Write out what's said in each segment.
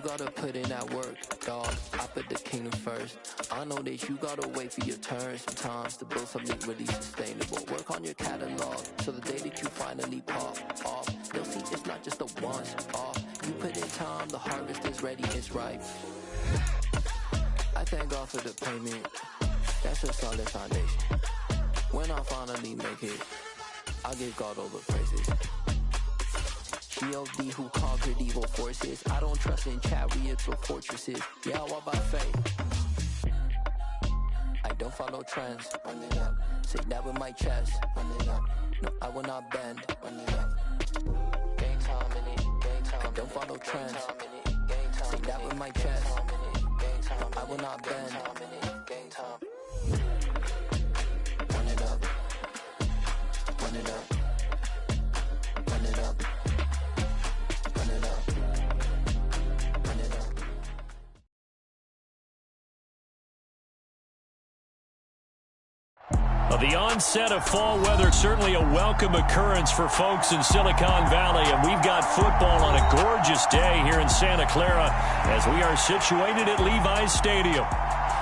gotta put in that work, dog. I put the kingdom first. I know that you gotta wait for your turn sometimes to build something really sustainable. Work on your catalog, so the day that you finally pop off, they'll see it's not just a once off. You put in time, the harvest is ready, it's ripe. I thank God for the payment. That's a solid foundation. When I finally make it, I give God all the praises. G.O.D. who conquered evil forces. I don't trust in chariots or fortresses. Yeah, I walk by faith. I don't follow trends. Run it up. Say that with my chest. Run it up. No, I will not bend. Run it up. Gang time in it. Gang time. I don't follow trends. Say that with my chest. I will not bend. Gang time. Run it up. Run it up. Run it up. Run it up. Run it up. Well, the onset of fall weather, certainly a welcome occurrence for folks in Silicon Valley, and we've got football on a gorgeous day here in Santa Clara as we are situated at Levi's Stadium.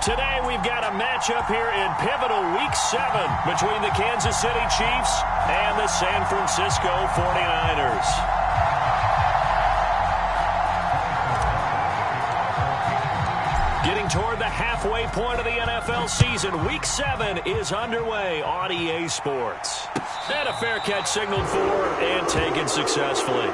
Today we've got a matchup here in pivotal Week 7 between the Kansas City Chiefs and the San Francisco 49ers. Getting toward the halfway point of the NFL season, Week 7 is underway on EA Sports. And a fair catch signaled for and taken successfully.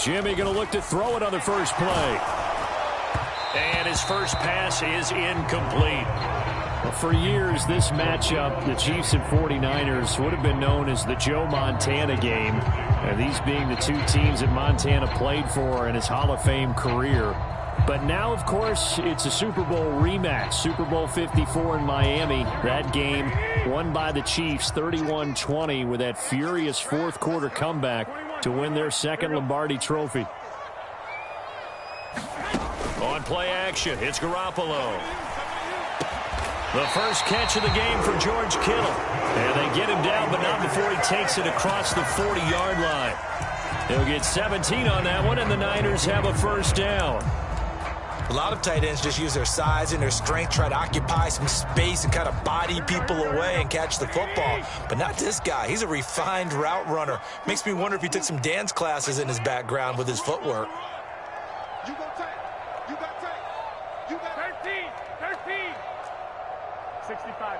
Jimmy going to look to throw it on the first play. And his first pass is incomplete. Well, for years, this matchup, the Chiefs and 49ers, would have been known as the Joe Montana game. And these being the two teams that Montana played for in his Hall of Fame career. But now, of course, it's a Super Bowl rematch. Super Bowl 54 in Miami. That game won by the Chiefs 31-20 with that furious fourth quarter comeback to win their second Lombardi trophy. On play action, it's Garoppolo. The first catch of the game for George Kittle. And they get him down, but not before he takes it across the 40-yard line. He'll get 17 on that one, and the Niners have a first down. A lot of tight ends just use their size and their strength, try to occupy some space and kind of body people away and catch the football. But not this guy. He's a refined route runner. Makes me wonder if he took some dance classes in his background with his footwork. You got tight. You got tight. You got 13. 65.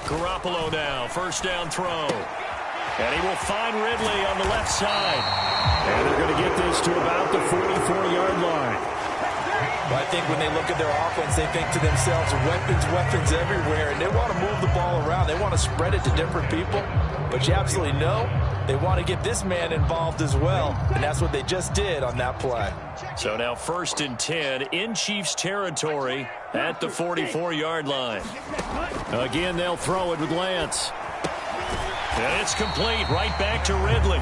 Garoppolo now, first down throw. And he will find Ridley on the left side. And they're going to get this to about the 44-yard line. Well, I think when they look at their offense, they think to themselves, weapons everywhere, and they want to move the ball around. They want to spread it to different people. But you absolutely know they want to get this man involved as well, and that's what they just did on that play. So now 1st and 10 in Chiefs territory at the 44-yard line. Again, they'll throw it with Lance. And it's complete right back to Ridley.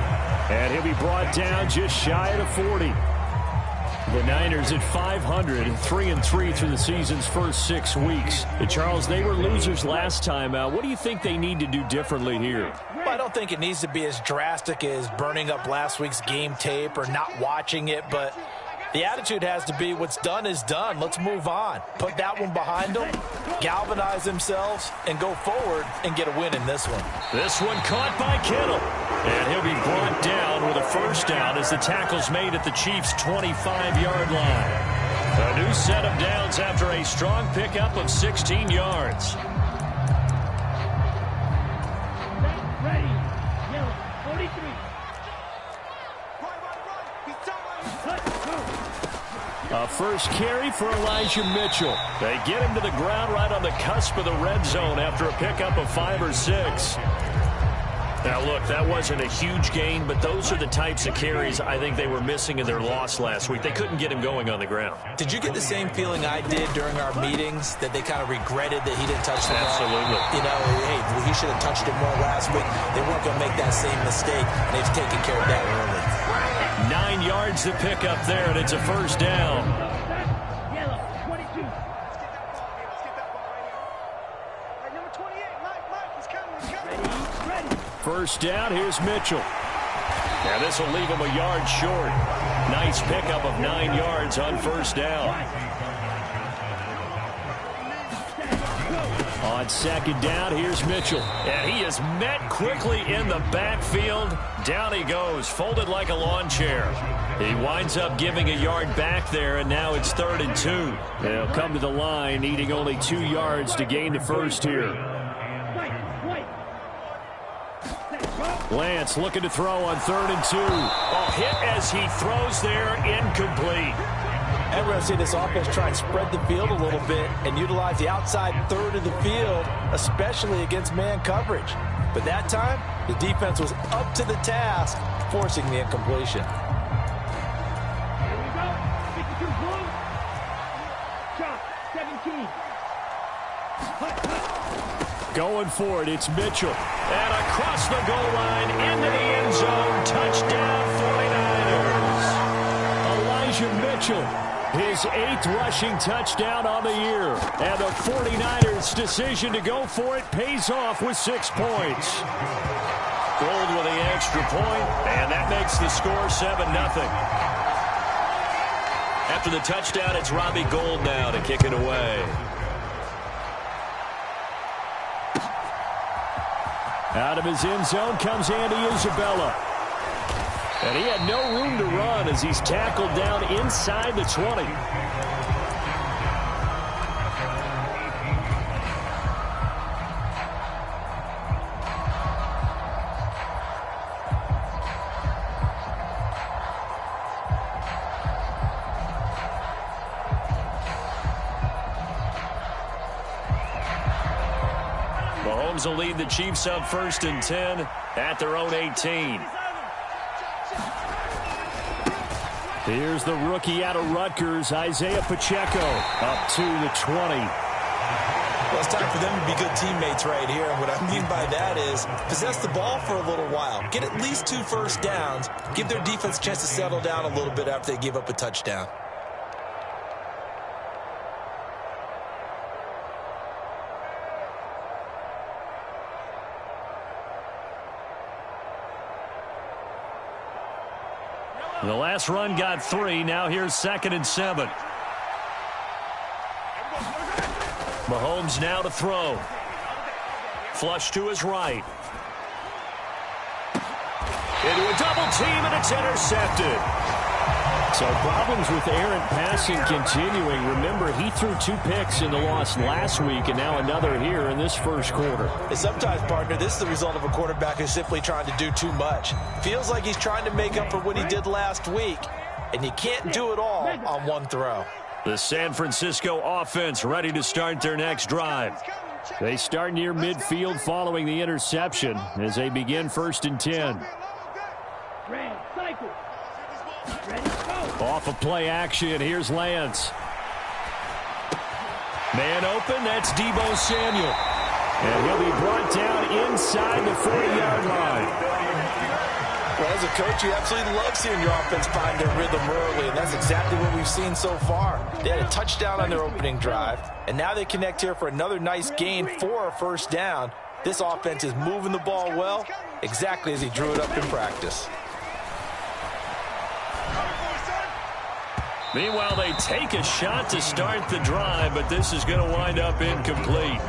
And he'll be brought down just shy of the 40. The Niners at 500, 3-3 through the season's first 6 weeks. And Charles, they were losers last time out. What do you think they need to do differently here? Well, I don't think it needs to be as drastic as burning up last week's game tape or not watching it, but the attitude has to be what's done is done. Let's move on. Put that one behind them, galvanize themselves, and go forward and get a win in this one. This one caught by Kittle. And he'll be brought down with a first down as the tackle's made at the Chiefs' 25-yard line. A new set of downs after a strong pickup of 16 yards. Ready. Yellow. 43. A first carry for Elijah Mitchell. They get him to the ground right on the cusp of the red zone after a pickup of 5 or 6. Now, look, that wasn't a huge gain, but those are the types of carries I think they were missing in their loss last week. They couldn't get him going on the ground. Did you get the same feeling I did during our meetings, that they kind of regretted that he didn't touch the ball? Absolutely. You know, hey, he should have touched it more last week. They weren't going to make that same mistake, and they've taken care of that early. 9 yards to pick up there, and it's a first down. Yellow, 22. Ready. First down, here's Mitchell. Now this will leave him a yard short. Nice pickup of 9 yards on first down. On second down, here's Mitchell. And he is met quickly in the backfield. Down he goes, folded like a lawn chair. He winds up giving a yard back there, and now it's 3rd and 2. They'll come to the line, needing only 2 yards to gain the first here. Lance looking to throw on 3rd and 2. Oh, hit as he throws there, incomplete. And we're going to see this offense try and spread the field a little bit and utilize the outside third of the field, especially against man coverage. But that time, the defense was up to the task, forcing the incompletion. Here we go. 52 blue. Shot, 17. Going for it, it's Mitchell. And across the goal line, into the end zone, touchdown 49ers. Elijah Mitchell, his 8th rushing touchdown on the year. And the 49ers' decision to go for it pays off with 6 points. Gold with the extra point, and that makes the score 7-0. After the touchdown, it's Robbie Gould now to kick it away. Out of his end zone comes Andy Isabella. And he had no room to run as he's tackled down inside the 20. Mahomes will lead the Chiefs up 1st and 10 at their own 18. Here's the rookie out of Rutgers, Isaiah Pacheco, up to the 20. Well, it's time for them to be good teammates right here. And what I mean by that is possess the ball for a little while. Get at least 2 first downs. Give their defense a chance to settle down a little bit after they give up a touchdown. The last run got 3. Now here's 2nd and 7. Mahomes now to throw. Flush to his right. Into a double team, and it's intercepted. So problems with errant passing continuing. Remember, he threw 2 picks in the loss last week, and now another here in this first quarter. And sometimes, partner, this is the result of a quarterback who's simply trying to do too much. Feels like he's trying to make up for what he did last week, and you can't do it all on one throw. The San Francisco offense ready to start their next drive. They start near midfield following the interception as they begin 1st and 10. Red, cycle. Ready, go. Off of play action, here's Lance. Man open, that's Deebo Samuel. And he'll be brought down inside the 40-yard line. Well, as a coach, you absolutely love seeing your offense find their rhythm early, and that's exactly what we've seen so far. They had a touchdown on their opening drive, and now they connect here for another nice gain for a first down. This offense is moving the ball well, exactly as he drew it up in practice. Meanwhile, they take a shot to start the drive, but this is going to wind up incomplete.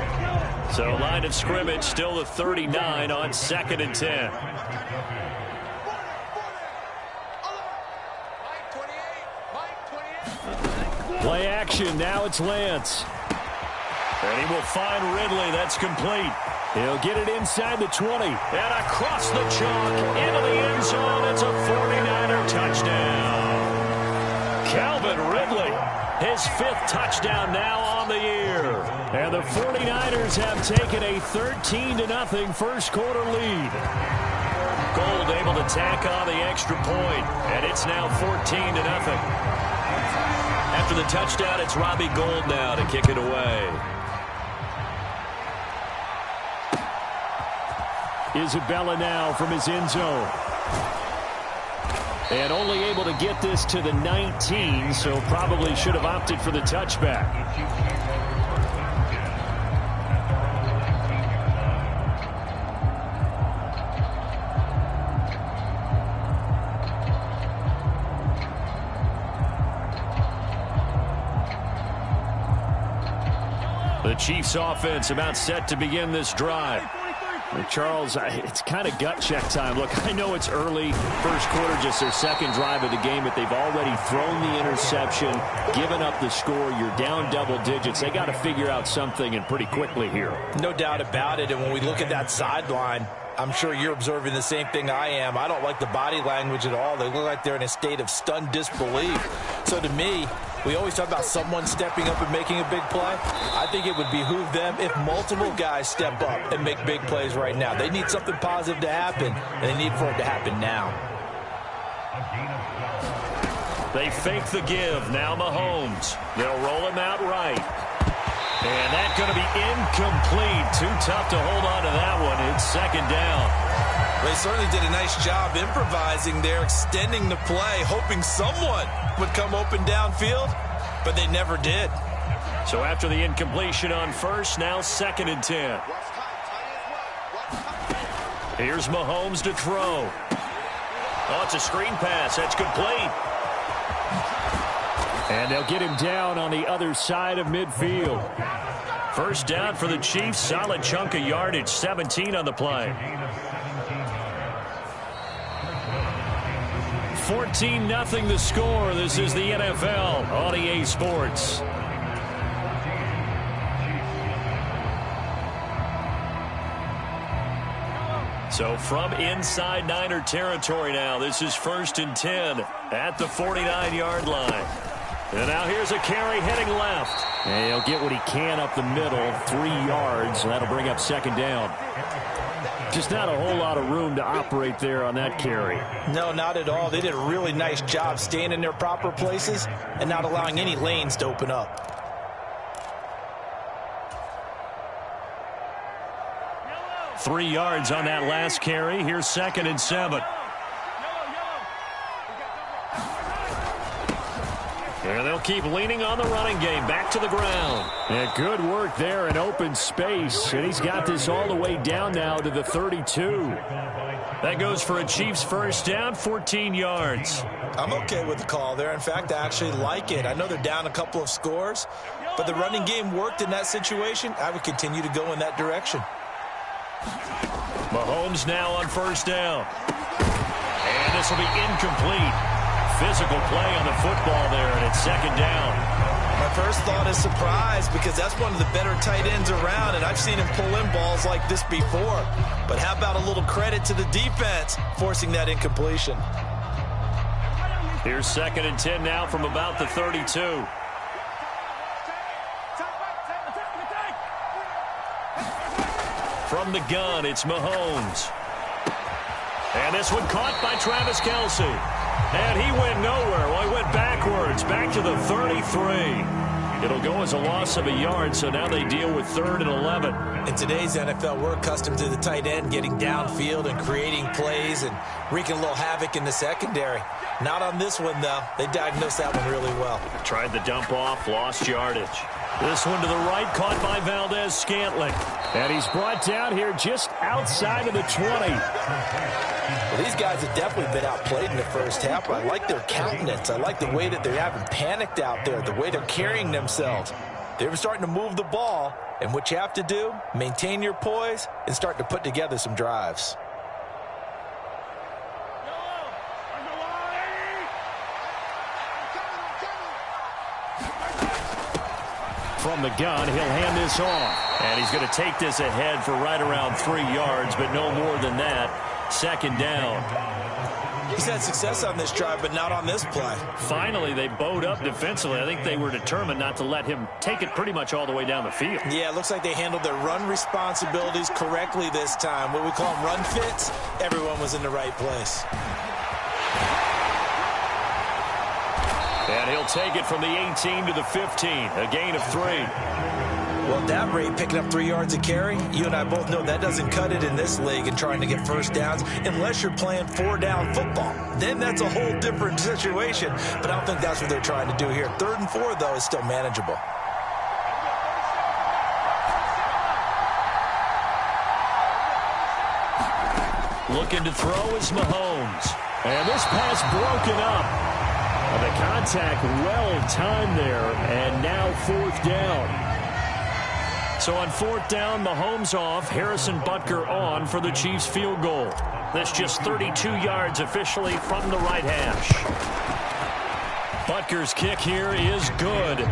So line of scrimmage still the 39 on 2nd and 10. Play action, now it's Lance. And he will find Ridley, that's complete. He'll get it inside the 20. And across the chalk, into the end zone, it's a 49er touchdown. Calvin Ridley, his 5th touchdown now on the year. And the 49ers have taken a 13-0 first quarter lead. Gold able to tack on the extra point, and it's now 14-0. After the touchdown, it's Robbie Gould now to kick it away. Isabella now from his end zone. And only able to get this to the 19, so probably should have opted for the touchback. The Chiefs offense about set to begin this drive. Charles, it's kind of gut check time. Look, I know it's early, first quarter, just their second drive of the game, but they've already thrown the interception, given up the score. You're down double digits. They got to figure out something, and pretty quickly here. No doubt about it, and when we look at that sideline, I'm sure you're observing the same thing I am. I don't like the body language at all. They look like they're in a state of stunned disbelief. So to me, we always talk about someone stepping up and making a big play. I think it would behoove them if multiple guys step up and make big plays right now. They need something positive to happen, and they need for it to happen now. They fake the give. Now Mahomes. They'll roll him out right. And that's going to be incomplete. Too tough to hold on to that one. It's second down. They certainly did a nice job improvising there, extending the play, hoping someone would come open downfield, but they never did. So after the incompletion on first, now 2nd and 10. Here's Mahomes to throw. Oh, it's a screen pass. That's complete. And they'll get him down on the other side of midfield. First down for the Chiefs. Solid chunk of yardage. 17 on the play. 14-0 the score. This is the NFL on EA Sports. So from inside Niner territory now, this is 1st and 10 at the 49-yard line. And now here's a carry heading left. And he'll get what he can up the middle, 3 yards. And that'll bring up 2nd down. Just not a whole lot of room to operate there on that carry. No, not at all. They did a really nice job staying in their proper places and not allowing any lanes to open up. Yellow. 3 yards on that last carry. Here's 2nd and 7. And they'll keep leaning on the running game. Back to the ground. And good work there in open space. And he's got this all the way down now to the 32. That goes for a Chiefs first down, 14 yards. I'm okay with the call there. In fact, I actually like it. I know they're down a couple of scores, but the running game worked in that situation. I would continue to go in that direction. Mahomes now on first down. And this will be incomplete. Physical play on the football there, and it's 2nd down. My first thought is surprise, because that's one of the better tight ends around, and I've seen him pull in balls like this before. But how about a little credit to the defense forcing that incompletion? Here's 2nd and 10 now from about the 32. From the gun, it's Mahomes. And this one caught by Travis Kelce. And he went nowhere. Well, he went backwards, back to the 33. It'll go as a loss of a yard, so now they deal with 3rd and 11. In today's NFL, we're accustomed to the tight end getting downfield and creating plays and wreaking a little havoc in the secondary. Not on this one, though. They diagnosed that one really well. Tried the dump off, lost yardage. This one to the right, caught by Valdez-Scantling. And he's brought down here just outside of the 20. Well, these guys have definitely been outplayed in the first half, but I like their countenance. I like the way that they haven't panicked out there, the way they're carrying themselves. They're starting to move the ball, and what you have to do, maintain your poise and start to put together some drives. From the gun, he'll hand this off. And he's going to take this ahead for right around 3 yards, but no more than that. 2nd down. He's had success on this drive, but not on this play. Finally, they bowed up defensively. I think they were determined not to let him take it pretty much all the way down the field. Yeah, it looks like they handled their run responsibilities correctly this time. What we call them run fits, everyone was in the right place. And he'll take it from the 18 to the 15, a gain of 3. Well, at that rate, picking up 3 yards a carry, you and I both know that doesn't cut it in this league and trying to get first downs unless you're playing 4-down football. Then that's a whole different situation, but I don't think that's what they're trying to do here. 3rd and 4, though, is still manageable. Looking to throw is Mahomes. And this pass broken up. The contact well timed there, and now 4th down. So on 4th down, Mahomes off, Harrison Butker on for the Chiefs field goal. That's just 32 yards officially from the right hash. Butker's kick here is good.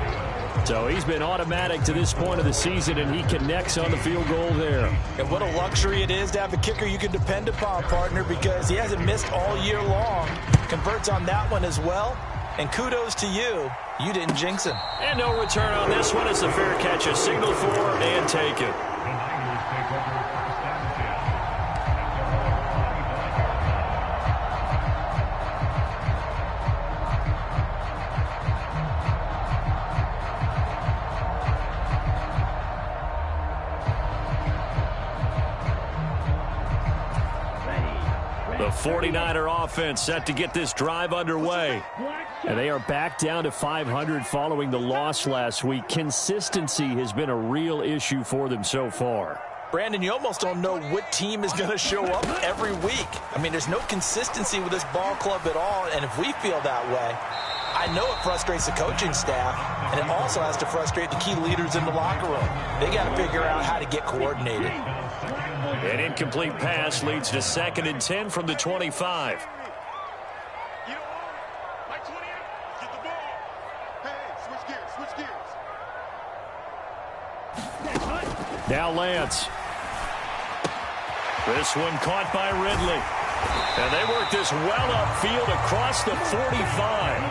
So he's been automatic to this point of the season, and he connects on the field goal there. And what a luxury it is to have a kicker you can depend upon, partner, because he hasn't missed all year long. Converts on that one as well. And kudos to you. You didn't jinx him. And no return on this one. It's a fair catch, a signal for and take it. The 49er offense set to get this drive underway. And they are back down to 500 following the loss last week. Consistency has been a real issue for them so far. Brandon, you almost don't know what team is going to show up every week. I mean, there's no consistency with this ball club at all, and if we feel that way, I know it frustrates the coaching staff, and it also has to frustrate the key leaders in the locker room. They got to figure out how to get coordinated. An incomplete pass leads to 2nd and 10 from the 25. Now Lance. This one caught by Ridley. And they work this well upfield across the 45.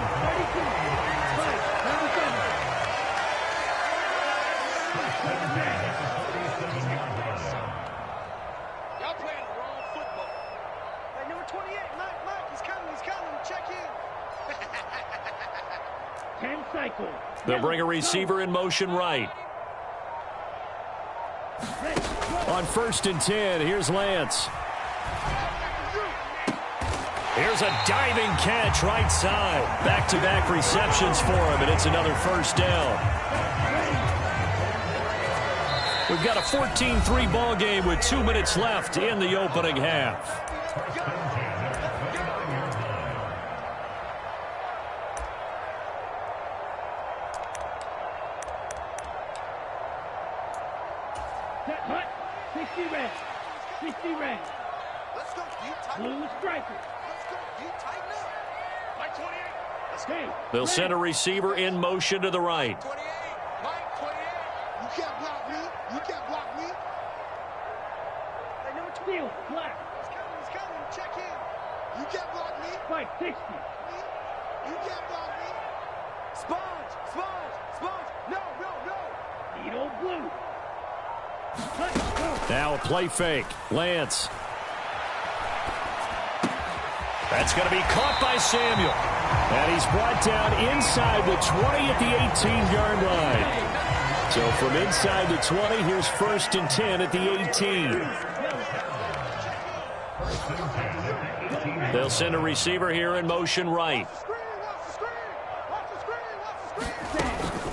They'll bring a receiver in motion right. On 1st and 10, here's Lance. Here's a diving catch right side. Back-to-back receptions for him, and it's another 1st down. We've got a 14-3 ball game with 2 minutes left in the opening half. They'll send a receiver in motion to the right. You can't block me. You can't block me. Field, black. He's coming. Check in. You can't block me. Fight 60. You can't block me. Sponge. No. Needle blue. Now a play fake. Lance. That's going to be caught by Samuel. And he's brought down inside the 20 at the 18-yard line. So from inside the 20, here's 1st and 10 at the 18. They'll send a receiver here in motion right.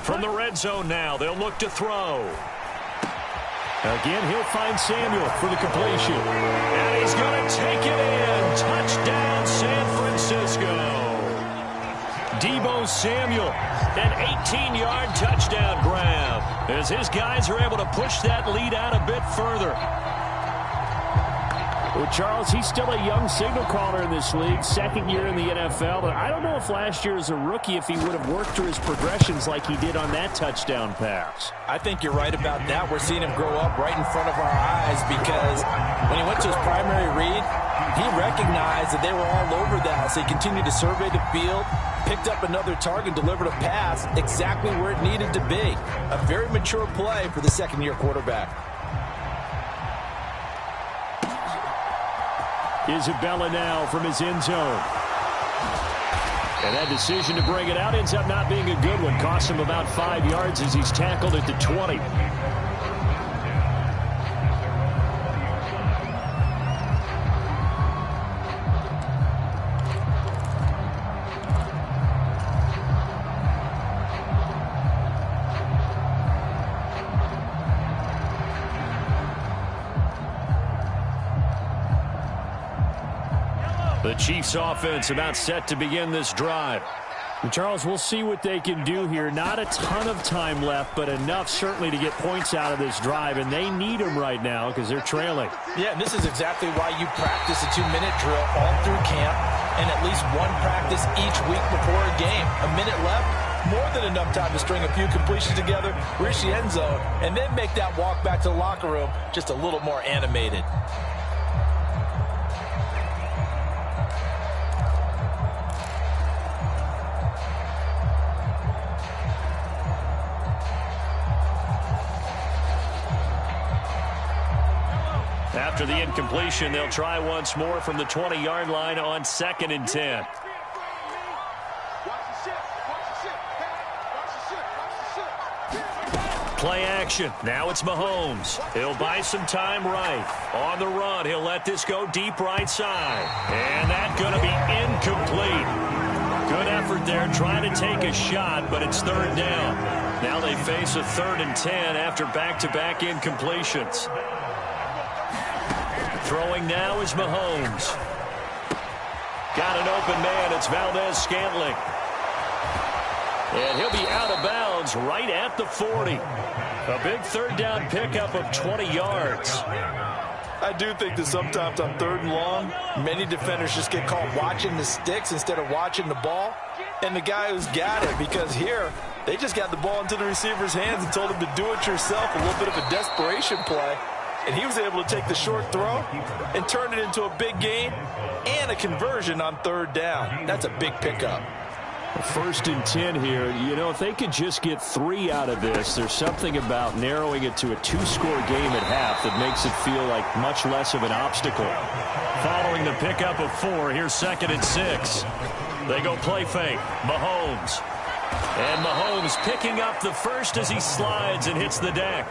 From the red zone now, they'll look to throw. Again, he'll find Samuel for the completion. And he's going to take it in. Touchdown, San Francisco. Deebo Samuel, an 18-yard touchdown grab, as his guys are able to push that lead out a bit further. Well, Charles, he's still a young signal caller in this league, 2nd year in the NFL. But I don't know if last year as a rookie, if he would have worked through his progressions like he did on that touchdown pass. I think you're right about that. We're seeing him grow up right in front of our eyes because when he went to his primary read, He recognized that they were all over that, so he continued to survey the field, picked up another target, delivered a pass exactly where it needed to be. A very mature play for the second-year quarterback. Isabella now from his end zone. And that decision to bring it out ends up not being a good one. Costs him about 5 yards as he's tackled at the 20. The Chiefs offense about set to begin this drive. And Charles, we'll see what they can do here. Not a ton of time left, but enough certainly to get points out of this drive, and they need them right now because they're trailing. Yeah, and this is exactly why you practice a 2-minute drill all through camp and at least one practice each week before a game. A minute left, more than enough time to string a few completions together, reach the end zone, and then make that walk back to the locker room just a little more animated. After the incompletion, they'll try once more from the 20-yard line on 2nd and 10. Play action. Now it's Mahomes. He'll buy some time right. On the run, he'll let this go deep right side. And that's going to be incomplete. Good effort there trying to take a shot, but it's 3rd down. Now they face a 3rd and 10 after back-to-back incompletions. Throwing now is Mahomes. Got an open man. It's Valdez-Scantling. And he'll be out of bounds right at the 40. A big 3rd down pickup of 20 yards. I do think that sometimes on 3rd and long, many defenders just get caught watching the sticks instead of watching the ball. And the guy who's got it, because here, they just got the ball into the receiver's hands and told him to do it yourself, a little bit of a desperation play. And he was able to take the short throw and turn it into a big gain and a conversion on 3rd down. That's a big pickup. 1st and 10 here. You know, if they could just get 3 out of this, there's something about narrowing it to a 2-score game at half that makes it feel like much less of an obstacle. Following the pickup of 4, here's 2nd and 6. They go play fake. Mahomes. And Mahomes picking up the first as he slides and hits the deck.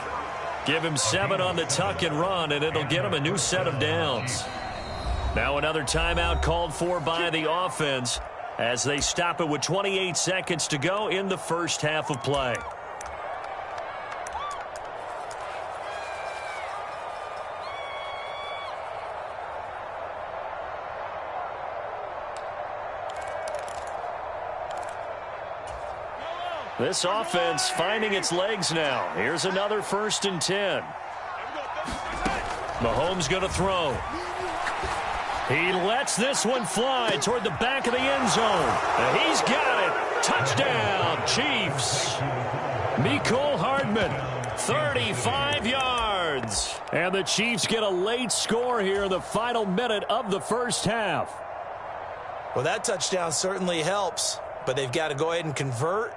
Give him 7 on the tuck and run, and it'll get him a new set of downs. Now another timeout called for by the offense as they stop it with 28 seconds to go in the first half of play. This offense finding its legs now. Here's another 1st and 10. Mahomes going to throw. He lets this one fly toward the back of the end zone. And he's got it. Touchdown, Chiefs. Mecole Hardman, 35 yards. And the Chiefs get a late score here in the final minute of the first half. Well, that touchdown certainly helps, but they've got to go ahead and convert,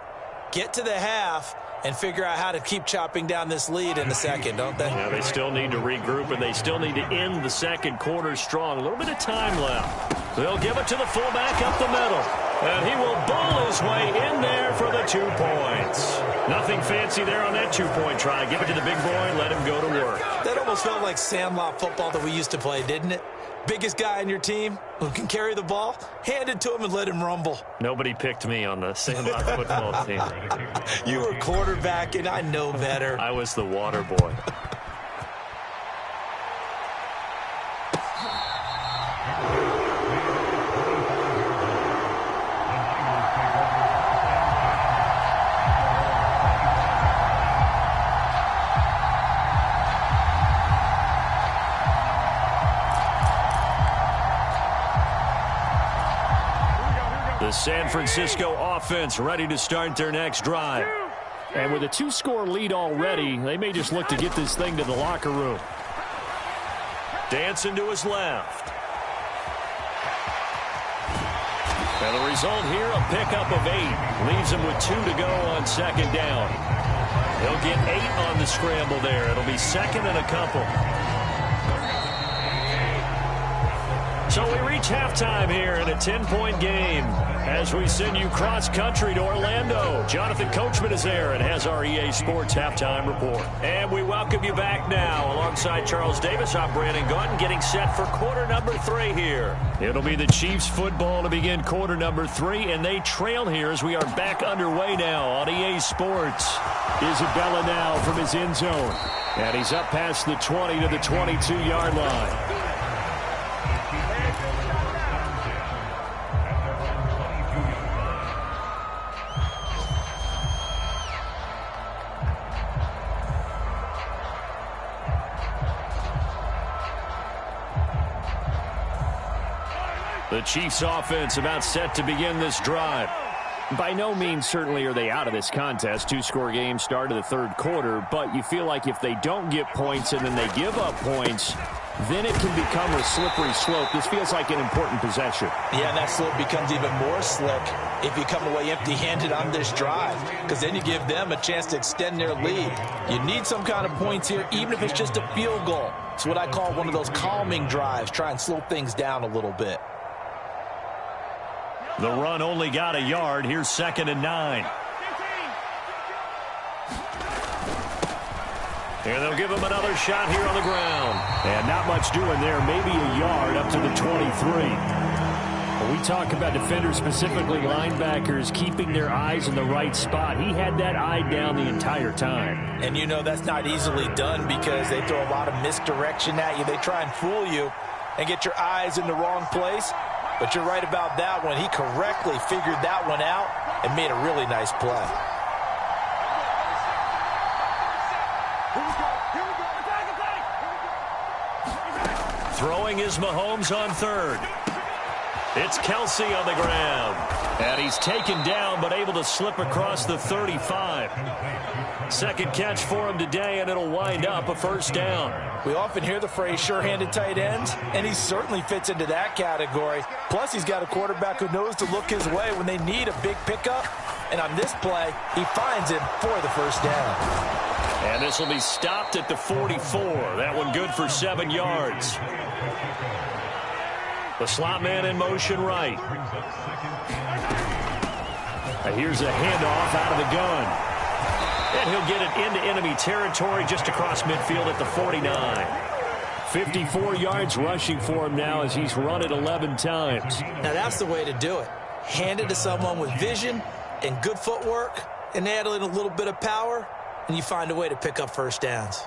get to the half, and figure out how to keep chopping down this lead in the second, don't they? Yeah, they still need to regroup, and they still need to end the second quarter strong. A little bit of time left. They'll give it to the fullback up the middle. And he will bowl his way in there for the 2 points. Nothing fancy there on that 2-point try. Give it to the big boy, let him go to work. That almost felt like Sandlot football that we used to play, didn't it? Biggest guy on your team who can carry the ball, hand it to him and let him rumble. Nobody picked me on the Sandlot football team. You were quarterback, and I know better. I was the water boy. The San Francisco offense ready to start their next drive. And with a 2-score lead already, they may just look to get this thing to the locker room. Dancing to his left. And the result here, a pickup of 8. Leaves him with 2 to go on second down. He'll get 8 on the scramble there. It'll be second and a couple. So we reach halftime here in a 10-point game as we send you cross-country to Orlando. Jonathan Coachman is there and has our EA Sports Halftime Report. And we welcome you back now. Alongside Charles Davis, I'm Brandon Gaudin, getting set for quarter number 3 here. It'll be the Chiefs football to begin quarter number 3, and they trail here as we are back underway now on EA Sports. Isabella now from his end zone. And he's up past the 20 to the 22-yard line. The Chiefs offense about set to begin this drive. By no means certainly are they out of this contest. 2-score game start of the third quarter, but you feel like if they don't get points and then they give up points, then it can become a slippery slope. This feels like an important possession. Yeah, and that slope becomes even more slick if you come away empty-handed on this drive, because then you give them a chance to extend their lead. You need some kind of points here, even if it's just a field goal. It's what I call one of those calming drives. Try and slow things down a little bit. The run only got a yard. Here's 2nd and 9. And they'll give him another shot here on the ground. And not much doing there. Maybe a yard up to the 23. When we talk about defenders, specifically linebackers, keeping their eyes in the right spot, he had that eye down the entire time. And you know that's not easily done because they throw a lot of misdirection at you. They try and fool you and get your eyes in the wrong place. But you're right about that one. He correctly figured that one out and made a really nice play. Throwing is Mahomes on 3rd. It's Kelsey on the ground. And he's taken down but able to slip across the 35. Second catch for him today, and it'll wind up a first down. We often hear the phrase sure-handed tight ends, and he certainly fits into that category. Plus, he's got a quarterback who knows to look his way when they need a big pickup. And on this play, he finds him for the first down. And this will be stopped at the 44. That one good for 7 yards. The slot man in motion right. Here's a handoff out of the gun. And he'll get it into enemy territory just across midfield at the 49. 54 yards rushing for him now as he's run it 11 times. Now that's the way to do it. Hand it to someone with vision and good footwork, and add in a little bit of power, and you find a way to pick up first downs.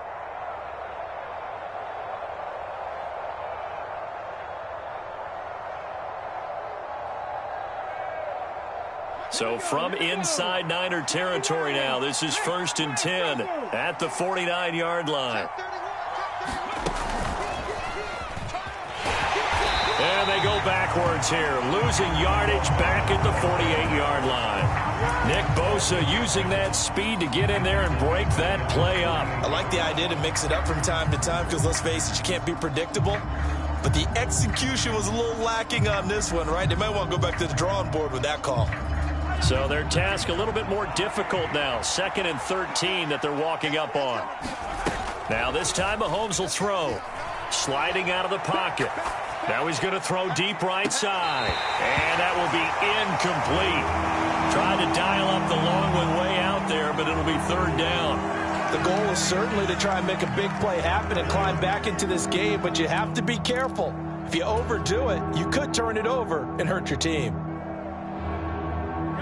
So from inside Niner territory now, this is 1st and 10 at the 49-yard line. And they go backwards here, losing yardage back at the 48-yard line. Nick Bosa using that speed to get in there and break that play up. I like the idea to mix it up from time to time because, let's face it, you can't be predictable. But the execution was a little lacking on this one, right? They might want to go back to the drawing board with that call. So their task a little bit more difficult now. 2nd and 13 that they're walking up on. Now this time Mahomes will throw. Sliding out of the pocket. Now he's going to throw deep right side. And that will be incomplete. Trying to dial up the long one way out there, but it'll be 3rd down. The goal is certainly to try and make a big play happen and climb back into this game, but you have to be careful. If you overdo it, you could turn it over and hurt your team.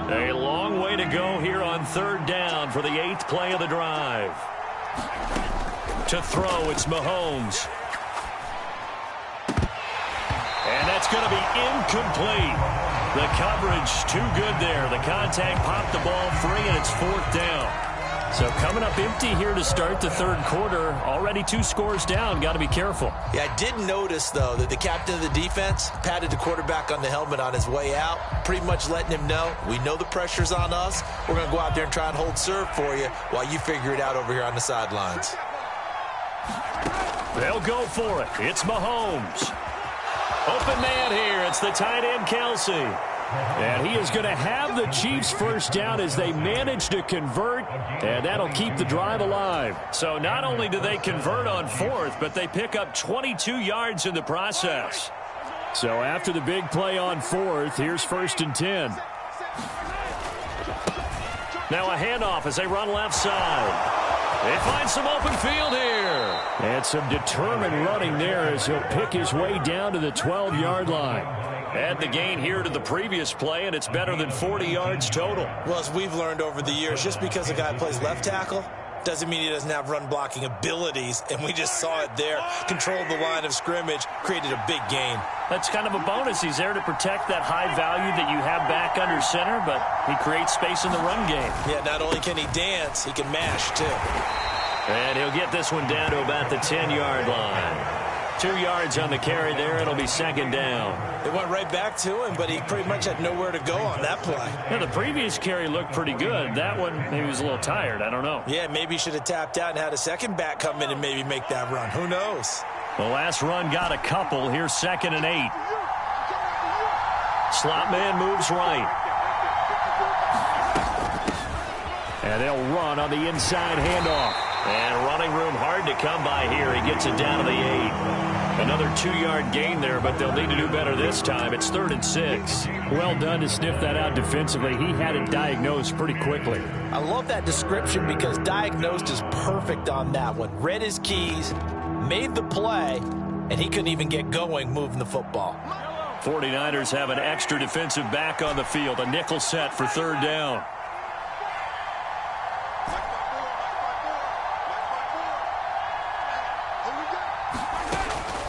A long way to go here on 3rd down for the 8th play of the drive. To throw, it's Mahomes. And that's going to be incomplete. The coverage too good there. The contact popped the ball free, and it's 4th down. So coming up empty here to start the third quarter. Already 2 scores down. Got to be careful. Yeah, I did notice, though, that the captain of the defense patted the quarterback on the helmet on his way out, pretty much letting him know, we know the pressure's on us. We're going to go out there and try and hold serve for you while you figure it out over here on the sidelines. They'll go for it. It's Mahomes. Open man here. It's the tight end, Kelsey. And he is going to have the Chiefs first down as they manage to convert, and that'll keep the drive alive. So not only do they convert on fourth, but they pick up 22 yards in the process. So after the big play on fourth, here's 1st and 10. Now a handoff as they run left side. They find some open field here. And some determined running there as he'll pick his way down to the 12-yard line. Add the gain here to the previous play, and it's better than 40 yards total. Well, as we've learned over the years, just because a guy plays left tackle doesn't mean he doesn't have run-blocking abilities, and we just saw it there. Controlled the line of scrimmage, created a big gain. That's kind of a bonus. He's there to protect that high value that you have back under center, but he creates space in the run game. Yeah, not only can he dance, he can mash, too. And he'll get this one down to about the 10-yard line. 2 yards on the carry there. It'll be 2nd down. It went right back to him, but he pretty much had nowhere to go on that play. Yeah, the previous carry looked pretty good. That one, maybe he was a little tired. I don't know. Yeah, maybe he should have tapped out and had a second back come in and maybe make that run. Who knows? The last run got a couple. Here's 2nd and 8. Slot man moves right. And they'll run on the inside handoff. And running room hard to come by here. He gets it down to the 8. Another 2-yard gain there, but they'll need to do better this time. It's 3rd and 6. Well done to sniff that out defensively. He had it diagnosed pretty quickly. I love that description because diagnosed is perfect on that one. Read his keys, made the play, and he couldn't even get going moving the football. 49ers have an extra defensive back on the field. A nickel set for 3rd down.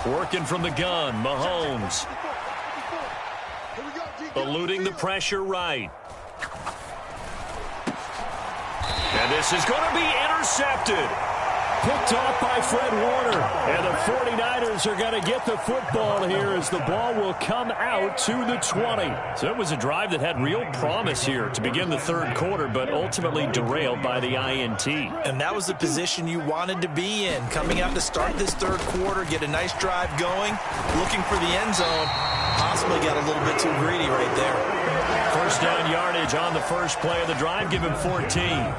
Working from the gun, Mahomes. Eluding the pressure right. And this is going to be intercepted. Picked off by Fred Warner. And the 49ers are going to get the football here as the ball will come out to the 20. So it was a drive that had real promise here to begin the 3rd quarter, but ultimately derailed by the INT. And that was the position you wanted to be in. Coming out to start this 3rd quarter, get a nice drive going, looking for the end zone. Possibly got a little bit too greedy right there. 1st down yardage on the first play of the drive. Give him 14.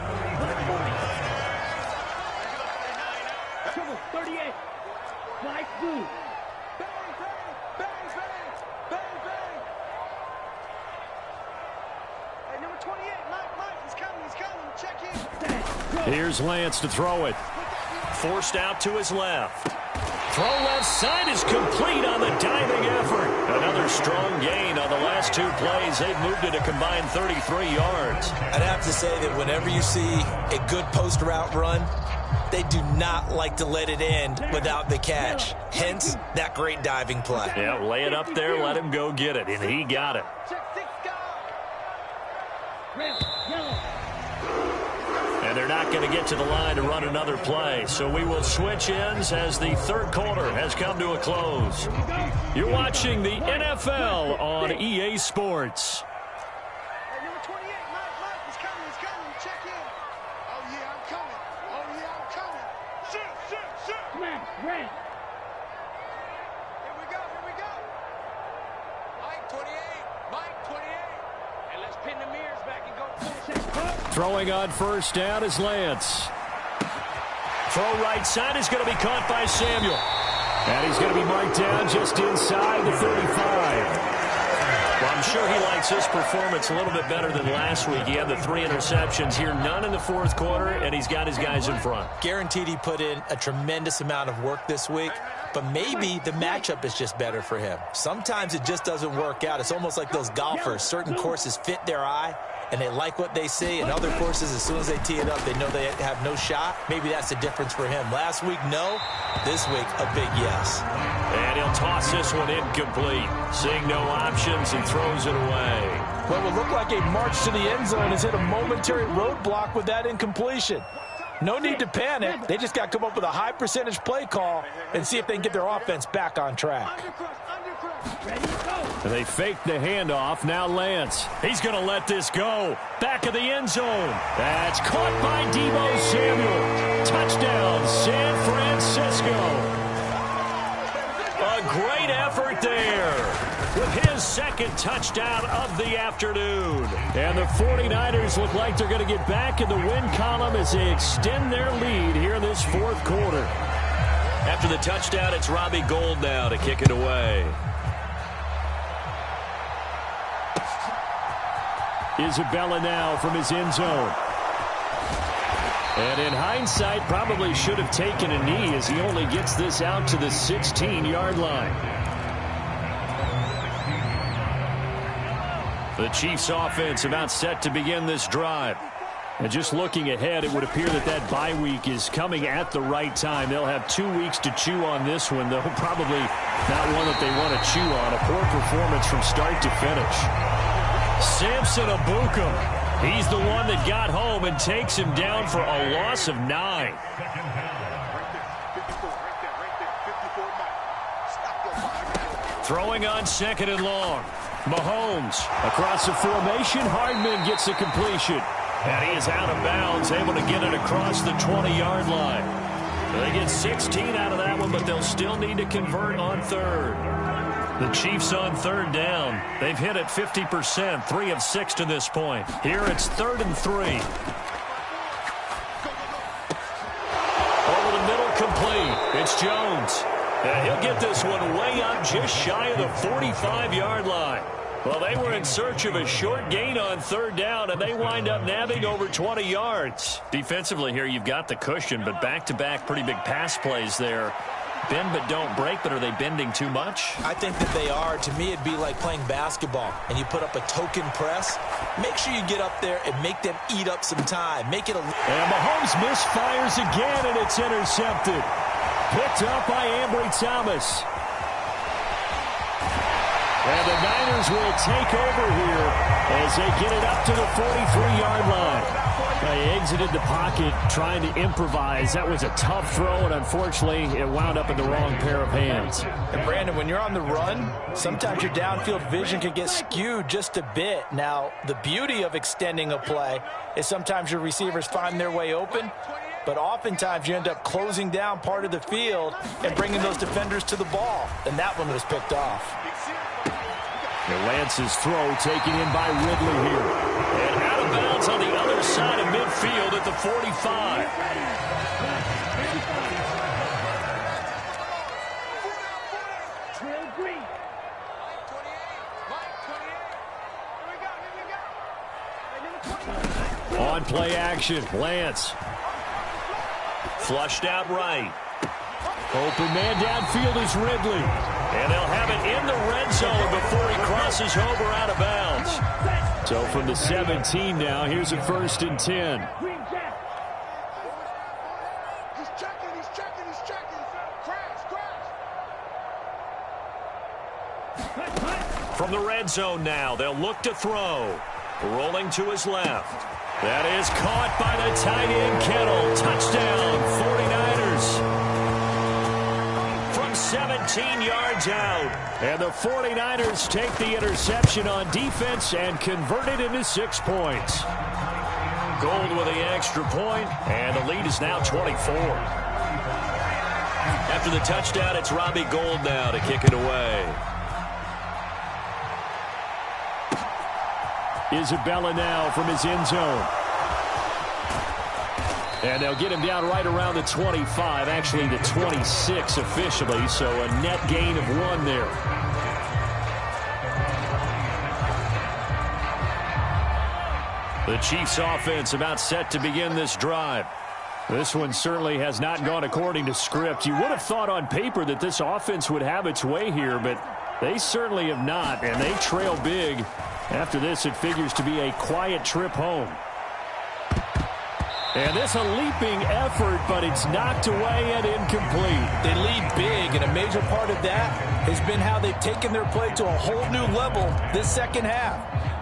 Here's Lance to throw it. Forced out to his left. Throw left side is complete on the diving effort. Another strong gain on the last 2 plays. They've moved it a combined 33 yards. I'd have to say that whenever you see a good post route run, they do not like to let it end without the catch. Hence, that great diving play. Yeah, lay it up there, let him go get it, and he got it. And they're not going to get to the line to run another play. So we will switch ends as the 3rd quarter has come to a close. You're watching the NFL on EA Sports. Number 28, Mike, he's coming, check in. Oh, yeah, I'm coming. Oh, yeah, I'm coming. Shoot. Come on, Grant. Here we go. Mike 28. And let's pin the mirrors back and go full set. Throwing on 1st down is Lance. Throw right side is going to be caught by Samuel. And he's going to be marked down just inside the 35. Well, I'm sure he likes this performance a little bit better than last week. He had the 3 interceptions here, none in the 4th quarter, and he's got his guys in front. Guaranteed he put in a tremendous amount of work this week, but maybe the matchup is just better for him. Sometimes it just doesn't work out. It's almost like those golfers. Certain courses fit their eye, and they like what they see, and other courses, as soon as they tee it up, they know they have no shot. Maybe that's the difference for him. Last week, no. This week, a big yes. And he'll toss this one incomplete. Seeing no options and throws it away. What would look like a march to the end zone has hit a momentary roadblock with that incompletion. No need to panic. They just got to come up with a high percentage play call and see if they can get their offense back on track. They fake the handoff. Now Lance. He's going to let this go. Back of the end zone. That's caught by Deebo Samuel. Touchdown, San Francisco. A great effort there. with his second touchdown of the afternoon. And the 49ers look like they're going to get back in the win column as they extend their lead here in this fourth quarter. After the touchdown, it's Robbie Gould now to kick it away. Isabella now from his end zone. And in hindsight, probably should have taken a knee as he only gets this out to the 16-yard line. The Chiefs offense about set to begin this drive. And just looking ahead, it would appear that that bye week is coming at the right time. They'll have 2 weeks to chew on this one, though probably not one that they want to chew on. A poor performance from start to finish. Samson Ebukam. He's the one that got home and takes him down for a loss of 9. Throwing on 2nd and long. Mahomes across the formation. Hardman gets the completion. And he is out of bounds, able to get it across the 20-yard line. They get 16 out of that one, but they'll still need to convert on 3rd. The Chiefs on 3rd down. They've hit it 50%, 3 of 6 to this point. Here it's 3rd and 3. Over the middle, complete. It's Jones. And he'll get this one way up just shy of the 45-yard line. Well, they were in search of a short gain on 3rd down, and they wind up nabbing over 20 yards. Defensively here, you've got the cushion, but back-to-back pretty big pass plays there. Bend but don't break, but are they bending too much? I think that they are. To me, it'd be like playing basketball, and you put up a token press. Make sure you get up there and make them eat up some time. Make it a... And Mahomes misfires again, and it's intercepted. Picked up by Ambry Thomas. And the Niners will take over here as they get it up to the 43-yard line. They exited the pocket trying to improvise. That was a tough throw, and unfortunately, it wound up in the wrong pair of hands. And Brandon, when you're on the run, sometimes your downfield vision can get skewed just a bit. Now, the beauty of extending a play is sometimes your receivers find their way open, but oftentimes you end up closing down part of the field and bringing those defenders to the ball. And that one was picked off. And Lance's throw taken in by Ridley here. And out of bounds on the other side of midfield at the 45. On play action, Lance. Flushed out right. Open man downfield is Ridley. And they'll have it in the red zone before he crosses over out of bounds. So from the 17 now, here's a 1st and 10. He's checking. Crash. From the red zone now, they'll look to throw. Rolling to his left. That is caught by the tight end, Kittle. Touchdown, 49ers. 17 yards out. And the 49ers take the interception on defense and convert it into 6 points. Gould with the extra point, and the lead is now 24. After the touchdown, it's Robbie Gould now to kick it away. Isabella now from his end zone. And they'll get him down right around the 25, actually the 26 officially, so a net gain of 1 there. The Chiefs offense about set to begin this drive. This one certainly has not gone according to script. You would have thought on paper that this offense would have its way here, but they certainly have not, and they trail big. After this, it figures to be a quiet trip home. And this a leaping effort, but it's knocked away and incomplete. They lead big, and a major part of that has been how they've taken their play to a whole new level this second half.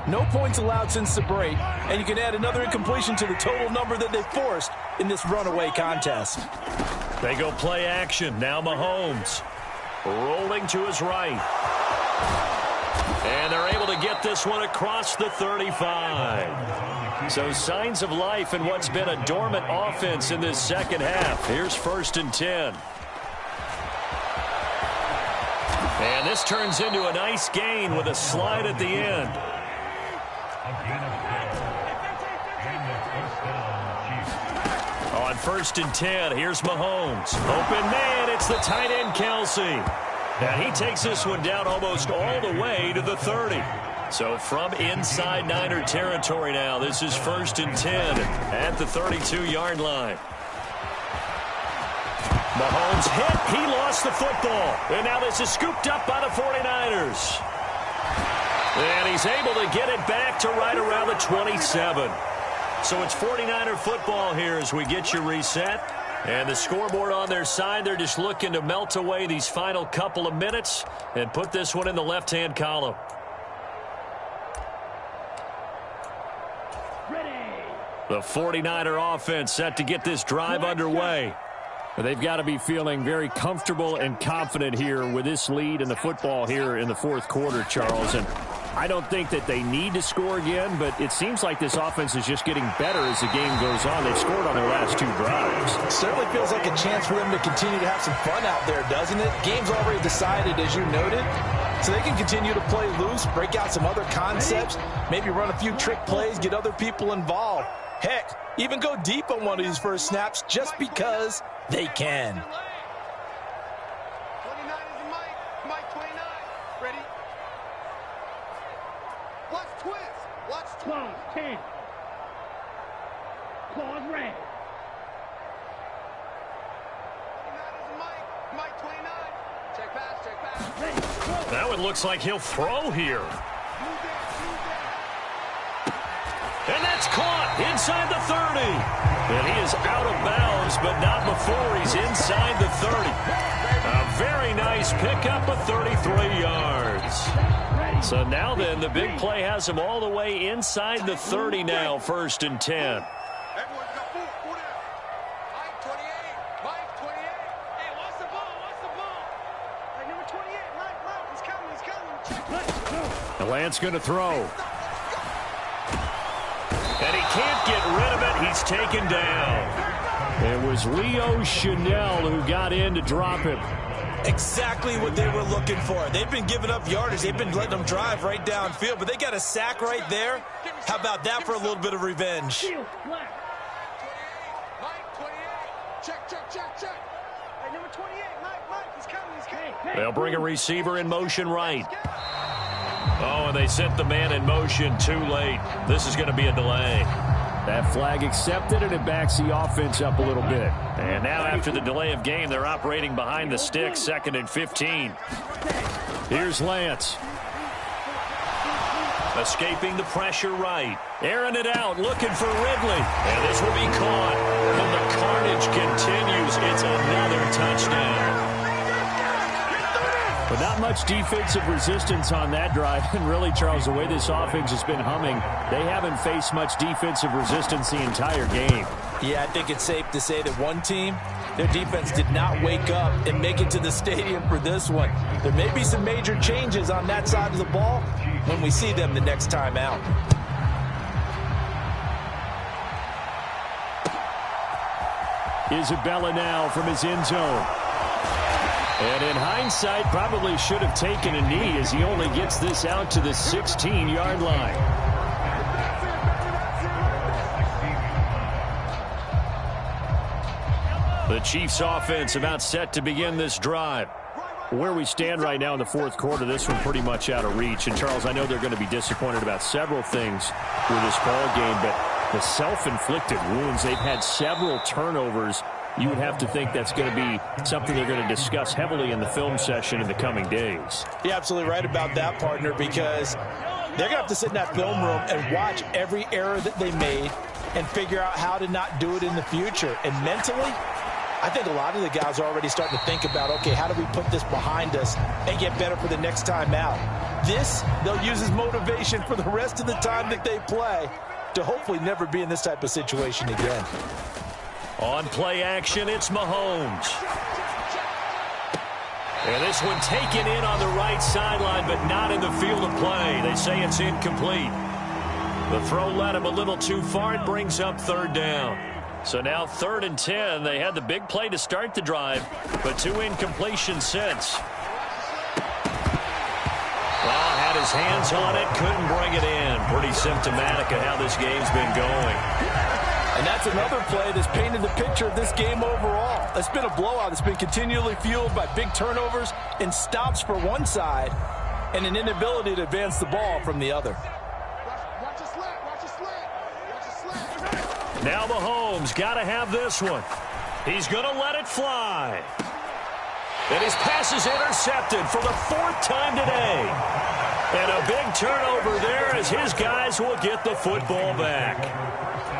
No points allowed since the break, and you can add another incompletion to the total number that they forced in this runaway contest. They go play action. Now Mahomes rolling to his right. And they're able to get this one across the 35. So signs of life in what's been a dormant offense in this second half. Here's 1st and 10. And this turns into a nice gain with a slide at the end. On 1st and 10, here's Mahomes. Open man, it's the tight end, Kelce. And he takes this one down almost all the way to the 30. So from inside Niner territory now, this is 1st and 10 at the 32-yard line. Mahomes hit. He lost the football. And now this is scooped up by the 49ers. And he's able to get it back to right around the 27. So it's 49er football here as we get you reset. And the scoreboard on their side, they're just looking to melt away these final couple of minutes and put this one in the left-hand column. The 49er offense set to get this drive underway. They've got to be feeling very comfortable and confident here with this lead in the football here in the fourth quarter, Charles. And I don't think that they need to score again, but it seems like this offense is just getting better as the game goes on. They've scored on their last 2 drives. It certainly feels like a chance for them to continue to have some fun out there, doesn't it? Game's already decided, as you noted, so they can continue to play loose, break out some other concepts, maybe run a few trick plays, get other people involved. Heck, even go deep on one of these first snaps just because they can. 29 is Mike. Mike 29. Ready? Watch twist. Watch twist. Close, 10. Claws red. 29 is Mike. Mike 29. Check pass, check pass. That one looks like he'll throw here. And that's caught inside the 30. And he is out of bounds, but not before he's inside the 30. A very nice pickup of 33 yards. So now then, the big play has him all the way inside the 30 now, 1st and 10. Everyone's got 4. 4 down. Mike 28. Mike 28. Hey, what's the ball? What's the ball? Hey, number 28. Mike, he's coming, he's coming. Check. The Lance going to throw. And he can't get rid of it. He's taken down. It was Leo Chanel who got in to drop him. Exactly what they were looking for. They've been giving up yardage. They've been letting them drive right downfield, but they got a sack right there. How about that for a little bit of revenge? Mike 28. Check, check, check, check. Hey, number 28. Mike, he's coming, he's coming. They'll bring a receiver in motion right. Oh, and they sent the man in motion too late. This is going to be a delay. That flag accepted, and it backs the offense up a little bit. And now after the delay of game, they're operating behind the stick, 2nd and 15. Here's Lance. Escaping the pressure right. Airing it out, looking for Ridley. And this will be caught. And the carnage continues. It's another touchdown. But not much defensive resistance on that drive. And really, Charles, the way this offense has been humming, they haven't faced much defensive resistance the entire game. Yeah, I think it's safe to say that one team, their defense did not wake up and make it to the stadium for this one. There may be some major changes on that side of the ball when we see them the next time out. Isabella now from his end zone. And in hindsight, probably should have taken a knee as he only gets this out to the 16-yard line. The Chiefs offense about set to begin this drive. Where we stand right now in the fourth quarter, this one pretty much out of reach. And, Charles, I know they're going to be disappointed about several things with this ball game, but the self-inflicted wounds, they've had several turnovers. You would have to think that's going to be something they're going to discuss heavily in the film session in the coming days. You're absolutely right about that, partner, because they're going to have to sit in that film room and watch every error that they made and figure out how to not do it in the future. And mentally, I think a lot of the guys are already starting to think about, okay, how do we put this behind us and get better for the next time out? This, they'll use as motivation for the rest of the time that they play to hopefully never be in this type of situation again. On play action, it's Mahomes. And this one taken in on the right sideline, but not in the field of play. They say it's incomplete. The throw led him a little too far. It brings up 3rd down. So now 3rd and 10. They had the big play to start the drive, but 2 incompletions since. got his hands on it, couldn't bring it in. Pretty symptomatic of how this game's been going. And that's another play that's painted the picture of this game overall. It's been a blowout that's been continually fueled by big turnovers and stops for one side and an inability to advance the ball from the other. Watch a slant, watch a slant, watch a slant. Now Mahomes got to have this one. He's going to let it fly. And his pass is intercepted for the 4th time today. And a big turnover there as his guys will get the football back.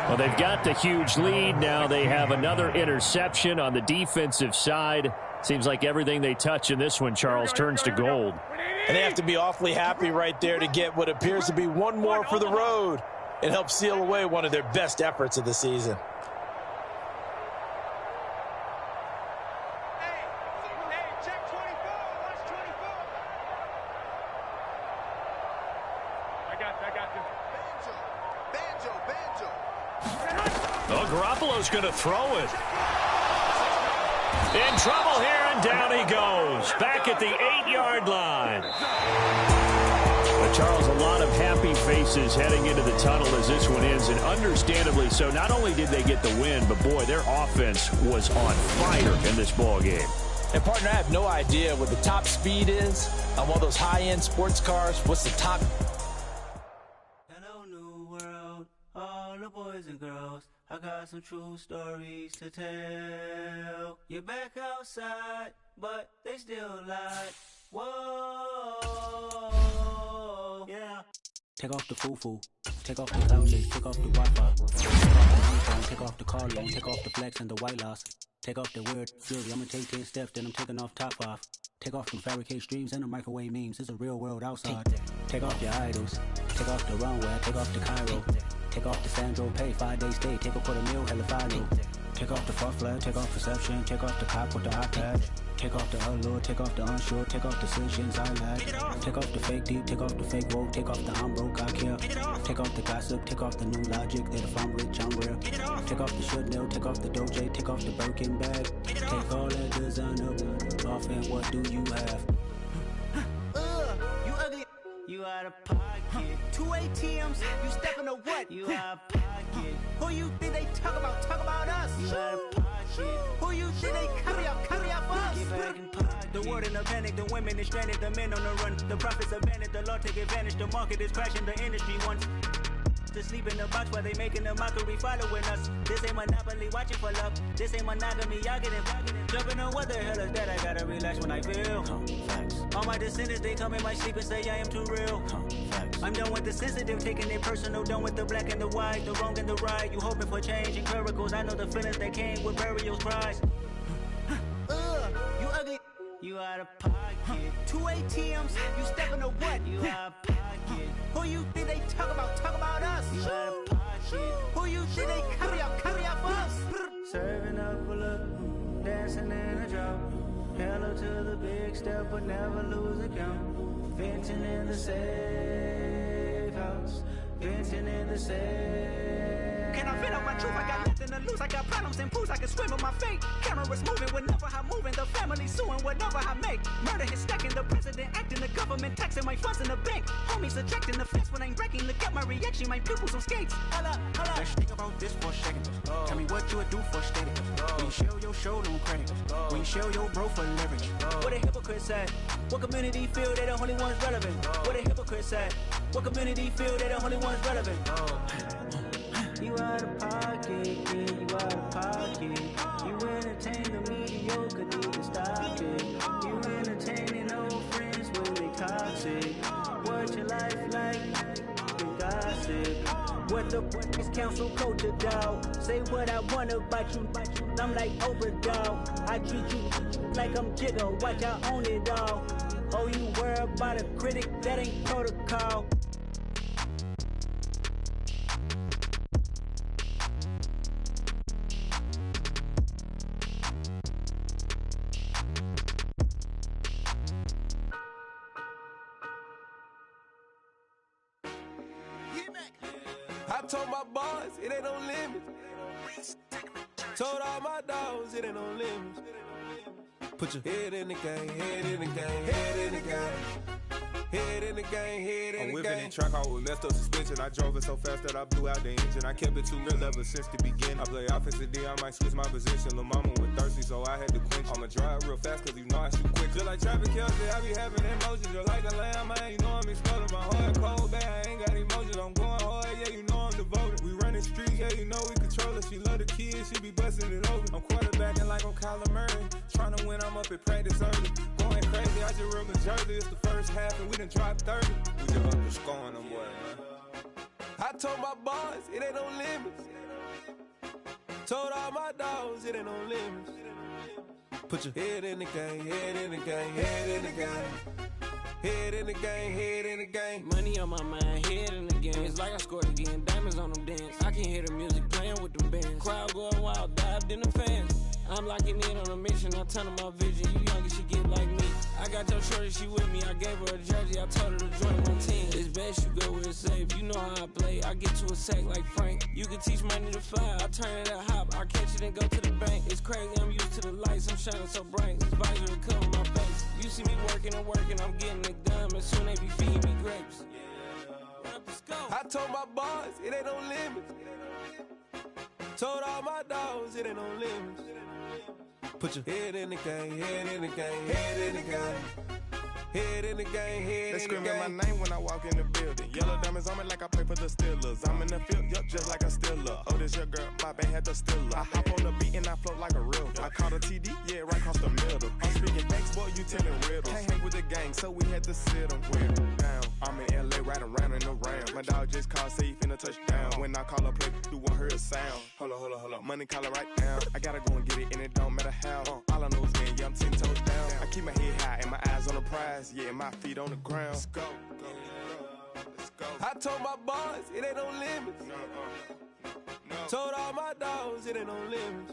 Well, they've got the huge lead. Now they have another interception on the defensive side. Seems like everything they touch in this one, Charles, turns to gold. And they have to be awfully happy right there to get what appears to be one more for the road and help seal away one of their best efforts of the season. Check 24, watch 24. I got this. Banjo. Oh, Garoppolo's going to throw it. In trouble here, and down he goes. Back at the 8-yard line. Charles, a lot of happy faces heading into the tunnel as this one ends, and understandably so. Not only did they get the win, but, boy, their offense was on fire in this ball game. And, partner, I have no idea what the top speed is on one of those high-end sports cars. What's the top? Hello, new world, all the boys and girls. I got some true stories to tell. You're back outside, but they still lie. Whoa, yeah. Take off the foo-foo, take off the cloud chase, take off the Wi-Fi. Take off the car loan, take off the flex and the white loss. Take off the weird jewelry, I'ma take 10 steps, then I'm taking off top 5. Take off them fabricate streams and the microwave memes, it's a real world outside. Take off your idols, take off the runway, take off the Cairo. Take off the Sandro pay, 5-day stay, take a $250,000, hella final. Take off the far flag, take off perception, take off the cop with the iPad. Take off the allure, take off the unsure, take off decisions I lack. Take off the fake deep, take off the fake woke, take off the I'm broke, I care. Take off the gossip, take off the new logic, that if I'm rich, I'm real. Take off the Chanel, take off the Doja, take off the Birkin bag. Take all that designer off, and what do you have? You ugly. You out of pocket. 2 ATMs, you stepping to what? You out of pocket. Who you think they talk about? Talk about us. You out of pocket. Who you think they carry out for us? Get back in pocket. The world in a panic, the women is stranded, the men on the run. The profits abandoned, the law take advantage. The market is crashing, the industry wants to sleep in the box while they making a mockery following us. This ain't Monopoly, watching for love. This ain't monogamy, y'all getting jumping on what the hell is that? I gotta relax when I feel. All my descendants, they come in my sleep and say I am too real. I'm done with the sensitive, taking it personal. Done with the black and the white, the wrong and the right. You hoping for change and miracles. I know the feelings that came with burial cries. You ugly. You out of pocket. 2 ATMs, you stepping to what? You out of pocket. Who you think they talk about? Talk about us. You out of pocket. Who you think they carry out for us? Serving up a look, dancing in a drop. Hello to the big step, but never lose a count. Venting in the safe house. Venting in the safe. Can I fit up my truth? I got nothing to lose. I got problems and fools. I can swim with my fate. Cameras moving whenever I'm moving. The family suing whatever I make. Murder is stacking. The president acting. The government taxing my funds in the bank. Homies subtracting the fence when I'm breaking. Look at my reaction. My pupils on skates. Holla, holla. Let's think about this for a second. Tell me what you would do for steady. When you show your show, no credit. When you show your bro for leverage. What a hypocrite said. What community feel they the only ones relevant? What a hypocrite said. What community feel they the only ones relevant? You out of pocket, yeah, you out of pocket. You entertain the mediocre, need to stop it. You entertaining old friends when they toxic. What your life like? You gossip. What the is council culture, dog? Say what I want about you. I'm like overdog. I treat you like I'm Jigga. Watch I own it all. Oh, you worry about a critic? That ain't protocol. I told my boys, it ain't no limits. Told all my dogs, it ain't no limits. Put your head in the game, head in the game, head in the game. Head in the game, head in the game. I'm whipping in track out with messed up suspension. I drove it so fast that I blew out the engine. I kept it too real ever since the beginning. I play offensive D, I might switch my position. Lil' mama was thirsty, so I had to quench. I'ma drive real fast, cause you know I shoot quick. Just like Travis Kelce, I be having emotions. Just like a lamb, man, you know I'm exploding. My heart cold, bad, I ain't got emotions. I'm going hard, yeah, you know I'm devoted. We running streets, yeah, you know we control it. She love the kids, she be busting it over. I'm quarterbacking like I'm Kyler Murray. Trying to win, I'm up at practice early. Going crazy, I just real the jersey. It's the first half and we done dropped 30. We just up the score on them boy, man. I told my boys, it ain't no limits. Told all my dogs, it ain't no limits. Put your head in the game, head in the game, head in the game. Head in the game, head in the game. Money on my mind, head in the game. It's like I scored again, diamonds on them dance. I can hear the music playing with them bands. Crowd going wild, dived in the fans. I'm locking in on a mission, I turn on my vision. You younger, she get like me. I got your shorty, she with me. I gave her a jersey, I told her to join my team. It's best you go where it's safe. You know how I play. I get to a sack like Frank. You can teach money to fly. I turn it at hop. I catch it and go to the bank. It's crazy, I'm used to the lights. I'm shining so bright. This visor will cover my face. You see me working and working, I'm getting it done. And soon they be feeding me grapes. I told my boys, it ain't no limits. Told all my dogs, it ain't no limits. Put your head in the game, head in the game, head in the game. Head in the game, head They in the game. screaming my name when I walk in the building. Yellow diamonds on me like I play for the Steelers. I'm in the field, yup, just like a Steeler. Oh, this your girl, my band had the Steeler. I hop on the beat and I float like a real. I caught a TD, yeah, right across the middle. I'm speaking thanks, boy, you telling riddles. Can't hang with the gang, so we had to sit them down. I'm in LA, riding round and around. My dog just called, say he finna touchdown. When I call a play, you won't hear a sound. Hold up, money call it right now. I gotta go and get it, and it don't matter how. All I know is win, yeah, I'm 10 toes down. I keep my head high and my eyes on the prize. Yeah, my feet on the ground. Let's go. I told my boys, it ain't no limits. Told all my dogs, it ain't no limits.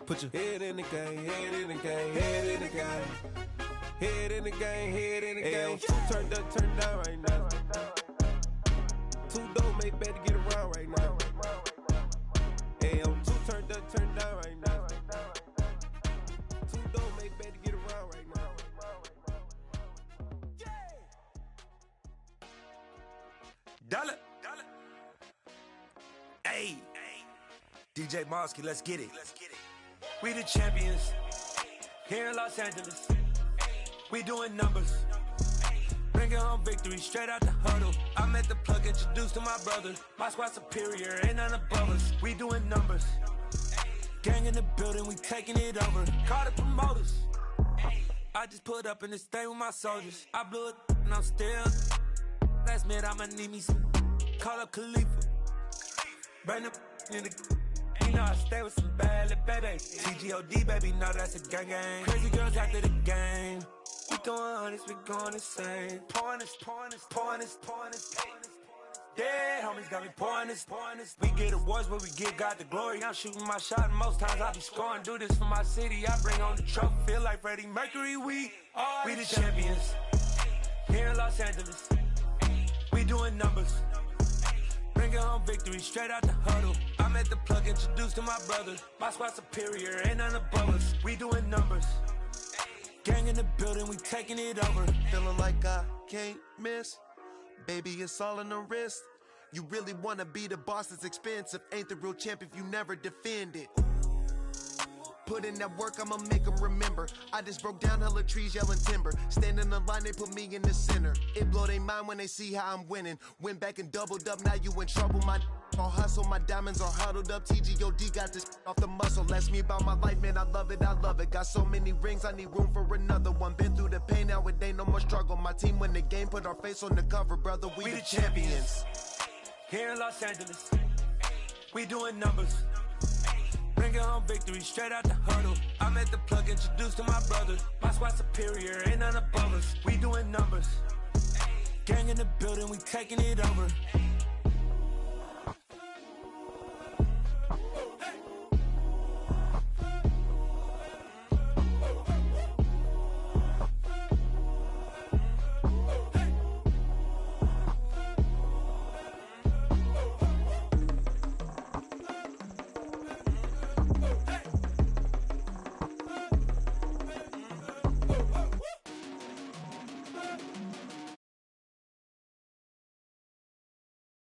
Put your head in the game, head in the game, head in the game. Head in the game, head in the game. Two turned up, turned down right now. Two dope make better get around right now. Two turned up, turned down right now. Two dope make better get around right now. Dollar. Hey. DJ Mosky, let's get it. We the champions here in Los Angeles. We doing numbers. Bringing home victory straight out the huddle. I'm at the plug, introduced to my brother. My squad superior, ain't none above us. We doing numbers. Gang in the building, we taking it over. Call the promoters. I just put up in this thing with my soldiers. I blew it and I'm still. Last minute, I'ma need me some. Call up Khalifa. Bring them in the. You know I stay with some bad little baby. TGOD, baby, know that's a gang gang. Crazy girls after the game. We going honest, we going insane. Pouring this. Yeah, homies got me pouring this. We get awards, but we give God the glory. I'm shooting my shot, and most times I be scoring. Do this for my city, I bring on the trophy. Feel like Freddie Mercury, we the champions here in Los Angeles. We doing numbers. Bringing home victory straight out the huddle. I'm at the plug, introduced to my brother. My squad superior, ain't none above us. We doing numbers. Gang in the building, we taking it over. Feeling like I can't miss. Baby, it's all in the wrist. You really wanna be the boss, it's expensive. Ain't the real champ if you never defend it. Put in that work, I'ma make them remember. I just broke down hella trees, yelling timber. Stand in the line, they put me in the center. It blow their mind when they see how I'm winning. Went back and doubled up, now you in trouble. My all hustle, my diamonds are huddled up. TGOD got this off the muscle. Ask me about my life, man, I love it. Got so many rings, I need room for another one. Been through the pain, now it ain't no more struggle. My team win the game, put our face on the cover, brother. We the champions. Here in Los Angeles, we doing numbers. Bringing home victory straight out the huddle. I'm at the plug, introduced to my brother. My squad superior, ain't none above us. We doing numbers. Gang in the building, we taking it over.